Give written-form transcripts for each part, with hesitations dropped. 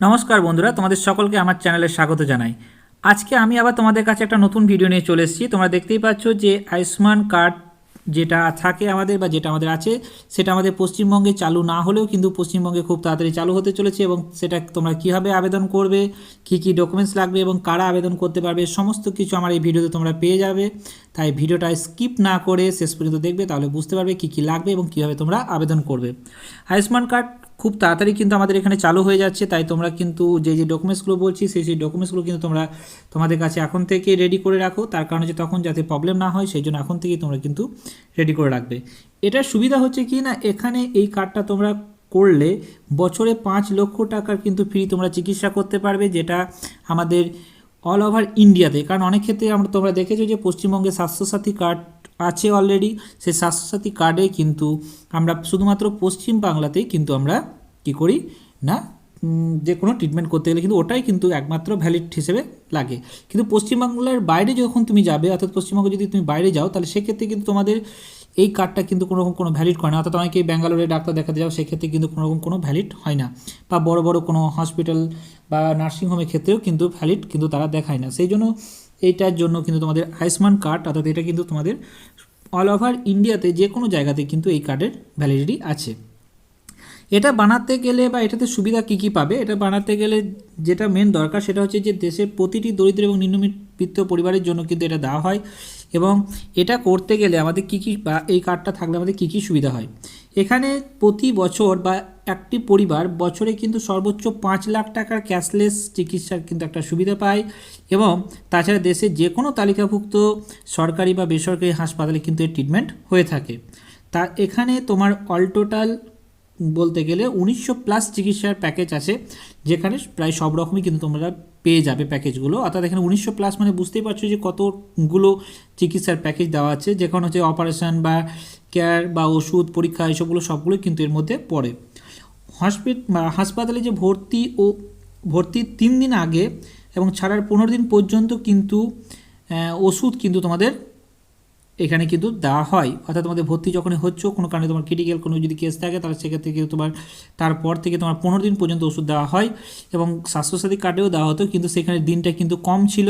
নমস্কার বন্ধুরা, তোমাদের সকলকে আমার চ্যানেলে স্বাগত জানাই। আজকে আমি আবার তোমাদের কাছে একটা নতুন ভিডিও নিয়ে চলে এসেছি। তোমরা দেখতেই পাচ্ছ যে আয়ুষ্মান কার্ড যেটা থাকে আমাদের বা যেটা আমাদের আছে সেটা আমাদের পশ্চিমবঙ্গে চালু না হলেও কিন্তু পশ্চিমবঙ্গে খুব তাড়াতাড়ি চালু হতে চলেছে। এবং সেটা তোমরা কীভাবে আবেদন করবে, কী কী ডকুমেন্টস লাগবে এবং কারা আবেদন করতে পারবে, সমস্ত কিছু আমার এই ভিডিওতে তোমরা পেয়ে যাবে। তাই ভিডিওটা স্কিপ না করে শেষ পর্যন্ত দেখবে, তাহলে বুঝতে পারবে কী কী লাগবে এবং কীভাবে তোমরা আবেদন করবে। আয়ুষ্মান কার্ড খুব তাড়াতাড়ি কিন্তু আমাদের এখানে চালু হয়ে যাচ্ছে, তাই তোমরা কিন্তু যে ডকুমেন্টসগুলো বলছি সেই ডকুমেন্টসগুলো কিন্তু তোমরা তোমাদের কাছে এখন থেকে রেডি করে রাখো। তার কারণে যে তখন যাতে প্রবলেম না হয় সেই জন্য এখন থেকেই তোমরা কিন্তু রেডি করে রাখবে। এটার সুবিধা হচ্ছে কি না, এখানে এই কার্ডটা তোমরা করলে বছরে 5 লক্ষ টাকার কিন্তু ফ্রি তোমরা চিকিৎসা করতে পারবে, যেটা আমাদের অল ওভার ইন্ডিয়াতে। কারণ অনেক ক্ষেত্রে তোমরা দেখেছো যে পশ্চিমবঙ্গে স্বাস্থ্যসাথী কার্ড আছে অলরেডি, সেই স্বাস্থ্যসাথী কার্ডে কিন্তু আমরা শুধুমাত্র পশ্চিম বাংলাতেই কিন্তু আমরা কী করি না, যে কোনো ট্রিটমেন্ট করতে গেলে কিন্তু ওটাই কিন্তু একমাত্র ভ্যালিড হিসেবে লাগে। কিন্তু পশ্চিমবাংলার বাইরে যখন তুমি যাবে, অর্থাৎ পশ্চিমবঙ্গে যদি তুমি বাইরে যাও, তাহলে সেক্ষেত্রে কিন্তু তোমাদের এই কার্ডটা কিন্তু কোনো ভ্যালিড হয় না। অর্থাৎ অনেকেই ব্যাঙ্গালোরে ডাক্তার দেখাতে যাও, সেক্ষেত্রে কিন্তু কোনো ভ্যালিড হয় না, বা বড় বড় কোনো হসপিটাল বা নার্সিংহোমের ক্ষেত্রেও কিন্তু ভ্যালিড কিন্তু তারা দেখায় না। সেই জন্য এইটার জন্য কিন্তু তোমাদের আয়ুষ্মান কার্ড, অর্থাৎ এটা কিন্তু তোমাদের অল ওভার ইন্ডিয়াতে যে কোনো জায়গাতে কিন্তু এই কার্ডের ভ্যালিডিটি আছে। এটা বানাতে গেলে বা এটাতে সুবিধা কী কী পাবে, এটা বানাতে গেলে যেটা মেন দরকার সেটা হচ্ছে যে দেশের প্রতিটি দরিদ্র এবং নিম্নবিত্ত পরিবারের জন্য কিন্তু এটা দেওয়া হয়। এবং এটা করতে গেলে আমাদের কী কী, বা এই কার্ডটা থাকলে আমাদের কী কী সুবিধা হয়। এখানে প্রতি বছর বা একটি পরিবার বছরে কিন্তু সর্বোচ্চ 5 লাখ টাকার ক্যাশলেস চিকিৎসার কিন্তু একটা সুবিধা পায়। এবং তাছাড়া দেশের যে কোনো তালিকাভুক্ত সরকারি বা বেসরকারি হাসপাতালে কিন্তু এর ট্রিটমেন্ট হয়ে থাকে। তা এখানে তোমার অল টোটাল বলতে গেলে 1900+ চিকিৎসার প্যাকেজ আছে, যেখানে প্রায় সব রকমই কিন্তু তোমরা পেয়ে যাবে প্যাকেজগুলো। অর্থাৎ এখানে 1900+ মানে বুঝতেই পারছো যে কতগুলো চিকিৎসার প্যাকেজ দেওয়া আছে, যেখানে হচ্ছে অপারেশন বা কেয়ার বা ওষুধ পরীক্ষা এসবগুলো সবগুলো কিন্তু এর মধ্যে পড়ে। হাসপাতালে যে ভর্তির 3 দিন আগে এবং ছাড়ার 15 দিন পর্যন্ত কিন্তু ওষুধ কিন্তু তোমাদের এখানে কিন্তু দেওয়া হয়। অর্থাৎ তোমাদের ভর্তি যখনই হচ্ছে, কোনো কারণে তোমার ক্রিটিক্যাল কোনো যদি কেস থাকে, তাহলে সেক্ষেত্রে কিন্তু তোমার তারপর থেকে তোমার 15 দিন পর্যন্ত ওষুধ দেওয়া হয়। এবং স্বাস্থ্যসাথী কার্ডেও দেওয়া হতো, কিন্তু সেখানে দিনটা কিন্তু কম ছিল,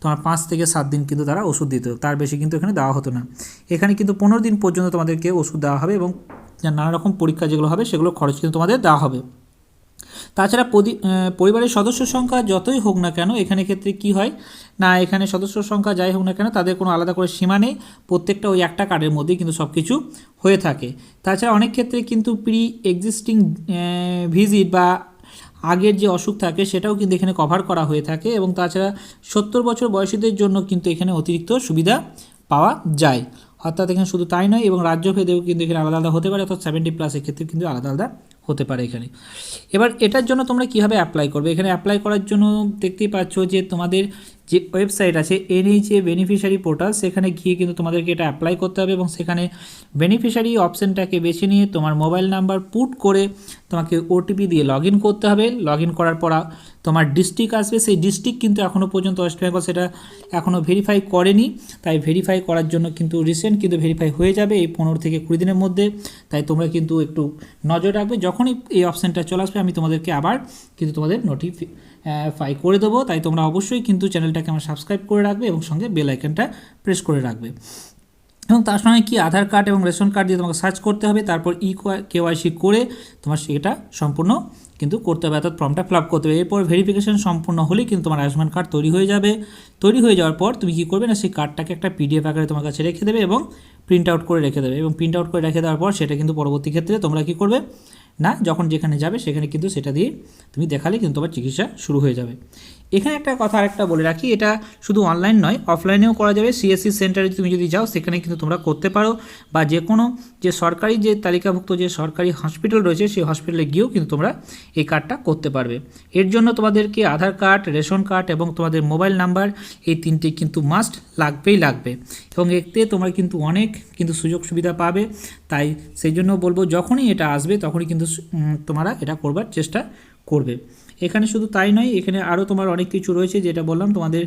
তোমার 5 থেকে 7 দিন কিন্তু তারা ওষুধ দিত, তার বেশি কিন্তু এখানে দেওয়া হতো না। এখানে কিন্তু 15 দিন পর্যন্ত তোমাদেরকে ওষুধ দেওয়া হবে, এবং নানা রকম পরীক্ষা যেগুলো হবে সেগুলো খরচ কিন্তু তোমাদের দেওয়া হবে। তাছাড়া পরিবারের সদস্য সংখ্যা যতই হোক না কেন, এখানে ক্ষেত্রে কি হয় না, এখানে সদস্য সংখ্যা যাই হোক না কেন, তাদের কোনো আলাদা করে সীমা নেই, প্রত্যেকটা ওই একটা কার্ডের মধ্যেই কিন্তু সব কিছু হয়ে থাকে। তাছাড়া অনেক ক্ষেত্রে কিন্তু প্রি এক্সিস্টিং ভিজিট বা আগের যে অসুখ থাকে সেটাও কিন্তু এখানে কভার করা হয়ে থাকে। এবং তাছাড়া 70 বছর বয়সীদের জন্য কিন্তু এখানে অতিরিক্ত সুবিধা পাওয়া যায়। অর্থাৎ এখানে শুধু তাই নয়, এবং রাজ্যভেদেও কিন্তু এখানে আলাদা আলাদা হতে পারে, অর্থাৎ 70+ ক্ষেত্রে কিন্তু আলাদা আলাদা হতে পারে এখানে। এবার এটার জন্য তোমরা কীভাবে অ্যাপ্লাই করবে, এখানে অ্যাপ্লাই করার জন্য দেখতেই পাচ্ছ যে তোমাদের যে ওয়েবসাইট আছে NHA বেনিফিশিয়ারি পোর্টাল, সেখানে গিয়ে কিন্তু তোমাদেরকে এটা অ্যাপ্লাই করতে হবে। এবং সেখানে বেনিফিশিয়ারি অপশানটাকে বেছে নিয়ে তোমার মোবাইল নাম্বার পুট করে তোমাকে OTP দিয়ে লগ ইন করতে হবে। লগ ইন করার পর তোমার ডিস্ট্রিক্ট আসবে, সেই ডিস্ট্রিক্ট কিন্তু এখনও পর্যন্ত ওয়েস্ট বেঙ্গল সেটা এখনও ভেরিফাই করেনি, তাই ভেরিফাই করার জন্য কিন্তু রিসেন্ট কিন্তু ভেরিফাই হয়ে যাবে এই 15 থেকে 20 দিনের মধ্যে। তাই তোমরা কিন্তু একটু নজর রাখবে, যখনই এই অপশানটা চলে আসবে আমি তোমাদেরকে আবার কিন্তু তোমাদের নোটিফাই করে দেবো। তাই তোমরা অবশ্যই কিন্তু চ্যানেলটাকে আমার সাবস্ক্রাইব করে রাখবে এবং সঙ্গে বেল আইকনটা প্রেস করে রাখবে। এবং তার সঙ্গে কি আধার কার্ড এবং রেশন কার্ড দিয়ে তোমাকে সার্চ করতে হবে, তারপর KYC করে তোমার সেটা সম্পূর্ণ কিন্তু করতে হবে, অর্থাৎ ফর্মটা ফিল আপ করতে হবে। এরপর ভেরিফিকেশন সম্পূর্ণ হলেই কিন্তু তোমার আয়ুষ্মান কার্ড তৈরি হয়ে যাবে। তৈরি হয়ে যাওয়ার পর তুমি কী করবে না, সেই কার্ডটাকে একটা PDF আকারে তোমার কাছে রেখে দেবে এবং প্রিন্ট আউট করে রেখে দেবে। এবং প্রিন্ট আউট করে রেখে দেওয়ার পর সেটা কিন্তু পরবর্তী ক্ষেত্রে তোমরা কী করবে না, যখন যেখানে যাবে সেখানে কিন্তু সেটা দিয়ে তুমি দেখালে কিন্তু তোমার চিকিৎসা শুরু হয়ে যাবে। এখানে একটা কথা আরেকটা বলে রাখি, এটা শুধু অনলাইন নয়, অফলাইনেও করা যাবে। CSC সেন্টারে তুমি যদি যাও সেখানে কিন্তু তোমরা করতে পারো, বা যে কোনো যে সরকারি যে তালিকাভুক্ত যে সরকারি হসপিটাল রয়েছে সেই হসপিটালে গিয়েও কিন্তু তোমরা এই কার্ডটা করতে পারবে। এর জন্য তোমাদেরকে আধার কার্ড, রেশন কার্ড এবং তোমাদের মোবাইল নাম্বার, এই তিনটে কিন্তু মাস্ট লাগবে। এবং এতে তোমরা কিন্তু অনেক কিন্তু সুযোগ সুবিধা পাবে। তাই সেই জন্য বলবো, যখনই এটা আসবে তখনই কিন্তু তোমরা এটা করবার চেষ্টা করবে। এখানে শুধু তাই নয়, এখানে আরও তোমার অনেক কিছু রয়েছে, যেটা বললাম তোমাদের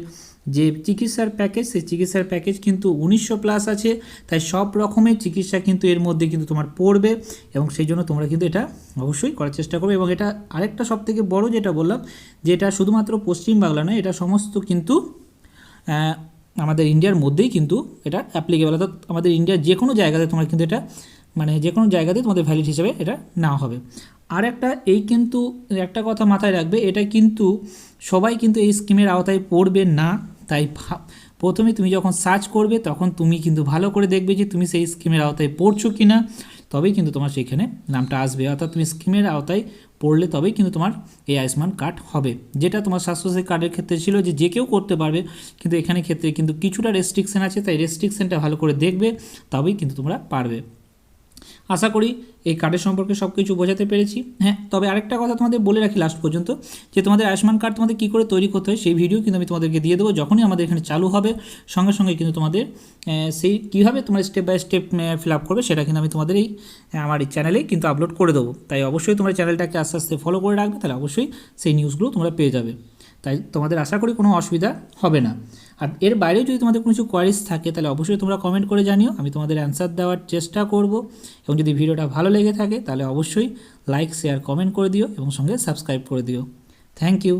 যে চিকিৎসার প্যাকেজ, সেই চিকিৎসার প্যাকেজ কিন্তু 1900+ আছে, তাই সব রকমের চিকিৎসা কিন্তু এর মধ্যে কিন্তু তোমার পড়বে, এবং সেই জন্য তোমরা কিন্তু এটা অবশ্যই করার চেষ্টা করবে। এবং এটা আরেকটা সবথেকে বড় যেটা বললাম, যে এটা শুধুমাত্র পশ্চিমবাংলা নয়, এটা সমস্ত কিন্তু আমাদের ইন্ডিয়ার মধ্যেই কিন্তু এটা অ্যাপ্লিকেবল, অর্থাৎ আমাদের ইন্ডিয়ার যে কোনো জায়গাতে তোমরা কিন্তু এটা মানে যে কোনো জায়গাতে তোমাদের ভ্যালিড হিসেবে এটা নেওয়া হবে। আর কিন্তু একটা কথা মাথায় রাখবে, এটা কিন্তু সবাই কিন্তু এই স্কিমের আওতায় পড়বে না, তাই প্রথমে তুমি যখন সার্চ করবে তখন তুমি কিন্তু ভালো করে দেখবে যে তুমি সেই স্কিমের আওতায় পড়ছো কি না, তবেই কিন্তু তোমার সেইখানে নামটা আসবে। অর্থাৎ তুমি স্কিমের আওতায় পড়লে তবেই কিন্তু তোমার এই আয়ুষ্মান কার্ড হবে। যেটা তোমার স্বাস্থ্যসাথী কার্ডের ক্ষেত্রে ছিল যে কেউ করতে পারবে, কিন্তু এখানে ক্ষেত্রে কিন্তু কিছুটা রেস্ট্রিকশান আছে, তাই রেস্ট্রিকশানটা ভালো করে দেখবে, তবেই কিন্তু তোমরা পারবে। আশা করি এই কার্ডের সম্পর্কে সব কিছু বোঝাতে পেরেছি। হ্যাঁ, তবে আরেকটা কথা তোমাদের বলে রাখি লাস্ট পর্যন্ত, যে তোমাদের আয়ুষ্মান কার্ড তোমাদের কী করে তৈরি করতে হয় সেই ভিডিও কিন্তু আমি তোমাদেরকে দিয়ে দেবো। যখনই আমাদের এখানে চালু হবে সঙ্গে সঙ্গে কিন্তু তোমাদের সেই কীভাবে তোমরা step by step fill up করবে সেটা কিন্তু আমি তোমাদের আমার এই চ্যানেলেই কিন্তু আপলোড করে দেবো। তাই অবশ্যই তোমরা চ্যানেলটাকে আস্তে আস্তে ফলো করে রাখবে, তাহলে অবশ্যই সেই নিউজগুলো তোমরা পেয়ে যাবে। তাই তোমাদের আশা করি কোনো অসুবিধা হবে না। আর এর বাইরেও যদি তোমাদের কোনো কিছু কোয়ারিজ থাকে তাহলে অবশ্যই তোমরা কমেন্ট করে জানিও, আমি তোমাদের অ্যান্সার দেওয়ার চেষ্টা করব। এবং যদি ভিডিওটা ভালো লেগে থাকে তাহলে অবশ্যই লাইক, শেয়ার, কমেন্ট করে দিও এবং সঙ্গে সাবস্ক্রাইব করে দিও। Thank you.